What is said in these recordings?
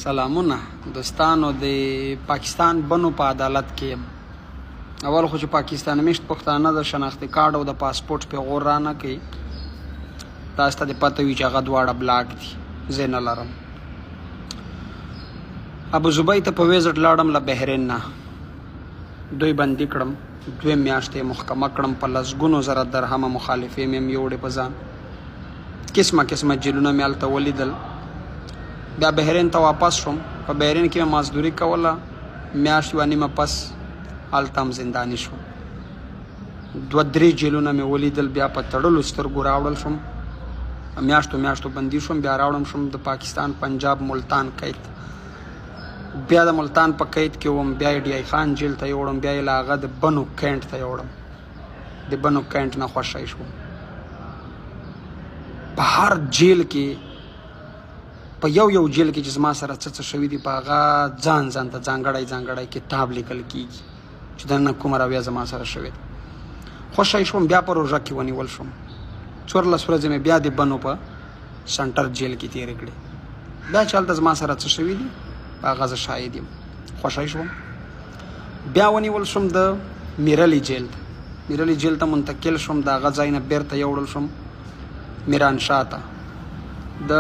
سلامونه دوستانو د پاکستان بنو په عدالت کې یم. اول خو چې پاکستان میشت پښتانه د شناختی کارت او د پاسپورت پیغور رانه کوي، تاسو ته د پته وي چې هغه دواړه بلاک دي. زه نه لرم. ابو زبی ته په ویزټ لاړم له بحرین نه، دوی بندي کړم، 2 میاشتې محکمه کړم، په لسګونو زره درهمه مخالفې مې یوړې په ځان، قسمه قسمه جیلونه مې هلته ولیدل. بیا بحرین ته واپس شوم. په بحرین کې مې مزدوري کوله، میاشت یوه نیمه پس هلته هم زنداني شوم. 2-3 جیلونه مې ولیدل، بیا په تړلو سترګو راوړل شوم، میاشتو بندي شوم. بیا راوړم شوم د پاکستان پنجاب ملتان قید. بیا د ملتان په قید کې وم، بیا یې ډی آی خان جیل ته یوړم، بیا یې له هغه د بنو کینټ ته یوړم. د بنو کینټ نه خوشی شوم. په هر جیل کې، په یو جیل کې چې زما سره څه شوي دي، په هغه ځان ته ځانګړی کتاب لیکل کېږي چې دننه کومه رویه زما سره شوې ده. خوشی شوم. بیا په روژه کې ونیول شوم. 14 ورځې مې بیا د بنو په سنټر جیل کې تېرې کړې. بیا چې هلته زما سره څه شوي دي، په هغه زه شاهد یم. خوشی شوم. بیا ونیول شوم د میرلی جیل ته. میرلی جیل ته منتقل شوم. د هغه ځای نه بیرته یوړل شوم میرانشاه ته. د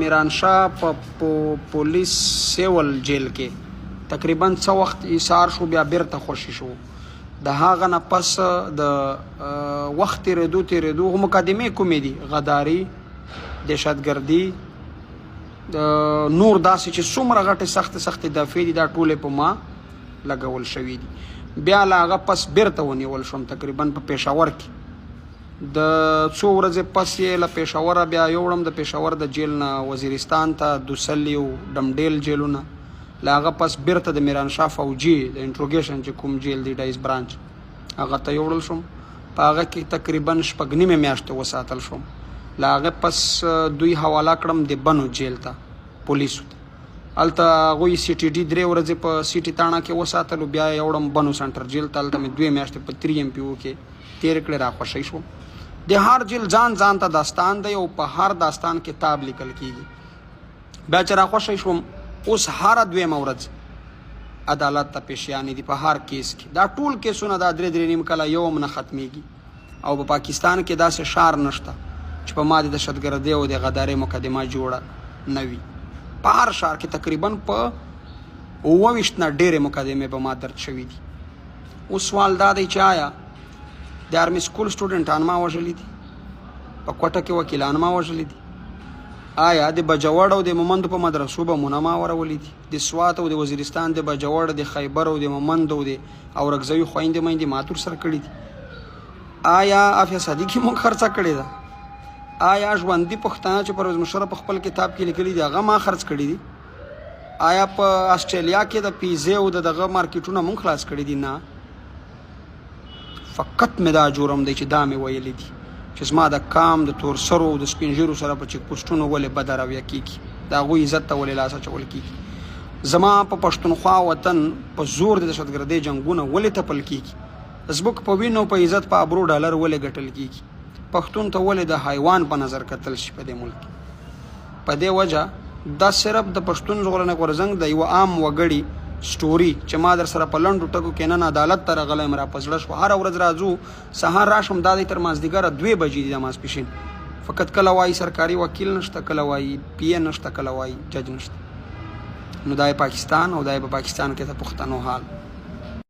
میرانشاه په پولیس سیول جیل کې تقریبا څه وخت ایثار شو، بیا بیرته خوشي شو. د هغه نه پس د وخت تېرېدو مقدمې کومې دي، غداري، دهشتګردي، نور داسې چې څومره غټې سختې دفعې دي، دا ټولې په ما لګول شوي دي. بیا له هغه پس بیرته ونیول شوم تقریبا په پېښور کې. د څو ورځې پس یې له پېښوره بیا یوړم د پېښور د جیل نه وزیرستان ته، دوسلی او ډمډیل جیلونه. له هغه پس بیرته د میرانشاه فوجي د انټروګیشن چې کوم جیل دی، ډایس برانچ، هغه ته یوړل شوم. په هغه کې تقریبا 6 میاشتې وساتل شوم. له هغه پس دوی حواله کړم د بنو جیل ته، پولیسو ته. هلته هغوی CTD 3 ورځې په سیټي تاڼه کې وساتلو. بیا یې یوړم بنو سنټر جیل ته. هلته مې 2 میاشتې په 3 MPO کې تېرې کړې. را خوشی شوم. د هر جیل ځان ته داستان دی او په هر داستان کتاب لیکل کېږي. بیا چې را خوشی شوم، اوس هره 2مه ورځ عدالت ته پیشیانې دي په هر کیس کې. دا ټول کیسونه دا 3 نیم کله یو هم نه ختمیږي. او په پاکستان کې داسې ښار نشته چې په ما د دهشتګردۍ او د غدارۍ مقدمه جوړه نه وي. په هر ښار کې تقریبا په 29 نه ډېرې مقدمې په ما درد شوي دي. اوس سوال دا دی چې آیا د آرمي سکول سټوډنټان ما وژلي دي؟ په کوټه کې وکیلان ما وژلي دي؟ آیا د بجوړ او د مومندو په مدرسو به مونه ما ورولي دي؟ د سوات او د وزیرستان د بجوړ، د خیبر او د مومند او د اورکزوي خویندې میندې ما تر سره کړي دي؟ آیا افیا صدیقي مونږ خرڅه کړې ده؟ آیا ژوندي پښتانه چې پرویز مشرف په خپل کتاب کې لیکلي دي هغه ما خرڅ کړي دي؟ آیا په آسټرالیا کې د پیزې او دغه مارکیټونه مونږ خلاص کړي دي؟ نه. فقط مې دا جرم دی چې دا مې ویلي دي چې زما د کام د تور سرو او د سپین ژیرو سره په چیک پوسټونو ولې بده رویه کېږي، د هغوی عزت ته ولې لاس اچول کېږي، زما په پښتونخوا وطن په زور د دهشتګردۍ جنګونه ولې تپل کېږي، زموږ په وینو، په عزت، په ابرو ډالر ولې ګټل کېږي، پښتون ته ولې د حیوان په نظر کتل شي په دې ملک. په دې وجه دا صرف د پښتون ژغورنې غورځنګ د یوه عام وګړي سټوري چې ما در سره په لنډو ټکو کې نن عدالت ته راغلی یم، را په زړه شوه. هره ورځ راځو، سهار راشم، دا دی تر مازدیګره 2 بجې دي د ماسپښین. فقط کله وایي سرکاري وکیل نشته، کله وایي PA نشته، کله وایي جج نشته. نو دا پاکستان او دا په پاکستان کې د پښتنو حال.